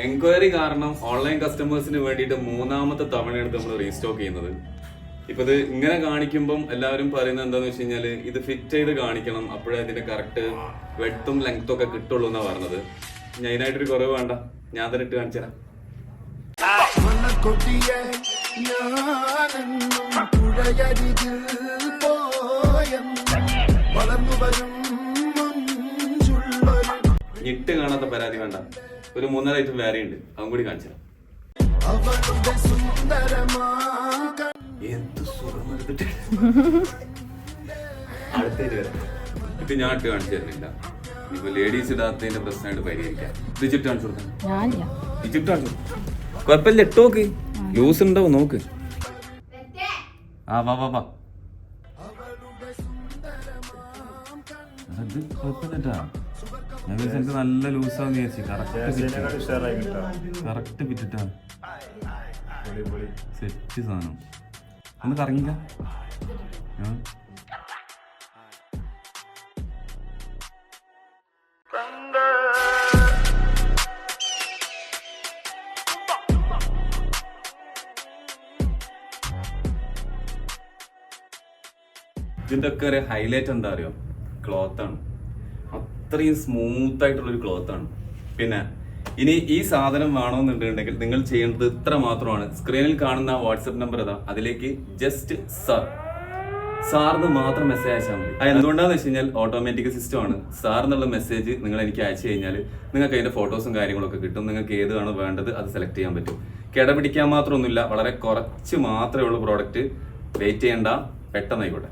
Enquiry കാരണം online കസ്റ്റമേഴ്സിന് വേണ്ടിയിട്ട് 3ാമത്തെ തവണയാണ് നമ്മൾ റീസ്റ്റോക്ക് ചെയ്യുന്നത്. ഇപ്പൊ ഇത് ഇങ്ങനെ കാണിക്കുമ്പം എല്ലാവരും പറയുന്നത് എന്താന്ന് വെച്ച് കഴിഞ്ഞാല് ഇത് ഫിറ്റ് ചെയ്ത് കാണിക്കണം, അപ്പോഴേ അതിന്റെ കറക്റ്റ് വെഡ്ത്തും ലെങ്ത്തും ഒക്കെ കിട്ടുള്ളൂ എന്നാ പറഞ്ഞത്. അതിനായിട്ടൊരു കുറവ് വേണ്ട, ഞാൻ തന്നെ ഇട്ട് കാണിച്ചു തരാം. ഇട്ട് കാണാത്ത പരാതി വേണ്ട, ഒരു 3.5 ഐറ്റം വേറെ ഉണ്ട്, അതും കൂടി കാണിച്ചു തരാം. എന്ത് സുഖം എടുത്തിട്ട് അടുത്തേക്ക് വരാം. ഇത് ഞാൻ ഇട്ട് കാണിച്ചു തരുന്നില്ല, ഇപ്പൊ ലേഡീസ് ഇടാത്തതിന്റെ പ്രശ്നമായിട്ട് പരിഹരിക്കാം. ഇത് ചിട്ട് കാണിച്ചു കൊടുക്കാം, ഇജിപ്റ്റ് കാണിച്ചു കുഴപ്പമില്ല, ഇട്ട് നോക്ക്, ലൂസ് ഉണ്ടാവും നോക്ക്. ആ വാ വാ വാ, അത് കുഴപ്പമില്ലട്ടാ. ഞാൻ വിചാരിച്ചു എനിക്ക് നല്ല ലൂസാന്ന് വിചാരിച്ചു. കറക്റ്റ് ഫിറ്റിട്ടാ, സെറ്റ് സാധനം. ഒന്ന് കറങ്ങില്ല. ഇതിന്റെ ഒക്കെ ഒരു ഹൈലൈറ്റ് എന്താ അറിയോ, ക്ലോത്താണ്. അത്രയും സ്മൂത്ത് ആയിട്ടുള്ളൊരു ക്ലോത്താണ്. പിന്നെ ഇനി ഈ സാധനം വേണമെന്നുണ്ടെങ്കിൽ നിങ്ങൾ ചെയ്യേണ്ടത് ഇത്ര മാത്രമാണ്. സ്ക്രീനിൽ കാണുന്ന വാട്സപ്പ് നമ്പർ ഏതാ, അതിലേക്ക് ജസ്റ്റ് സാറിന് മാത്രം മെസ്സേജ് അയച്ചാൽ മതി. അത് എന്തുകൊണ്ടാന്ന് വെച്ച് കഴിഞ്ഞാൽ ഓട്ടോമാറ്റിക് സിസ്റ്റം ആണ്. സാർ എന്നുള്ള മെസ്സേജ് നിങ്ങൾ എനിക്ക് അയച്ചു കഴിഞ്ഞാൽ നിങ്ങൾക്ക് അതിന്റെ ഫോട്ടോസും കാര്യങ്ങളൊക്കെ കിട്ടും. നിങ്ങൾക്ക് ഏതാണ് വേണ്ടത് അത് സെലക്ട് ചെയ്യാൻ പറ്റും. കിടപിടിക്കാൻ മാത്രമൊന്നുമില്ല, വളരെ കുറച്ച് മാത്രമേ ഉള്ളൂ പ്രോഡക്റ്റ്. വെയിറ്റ് ചെയ്യണ്ട, പെട്ടെന്നായിക്കോട്ടെ.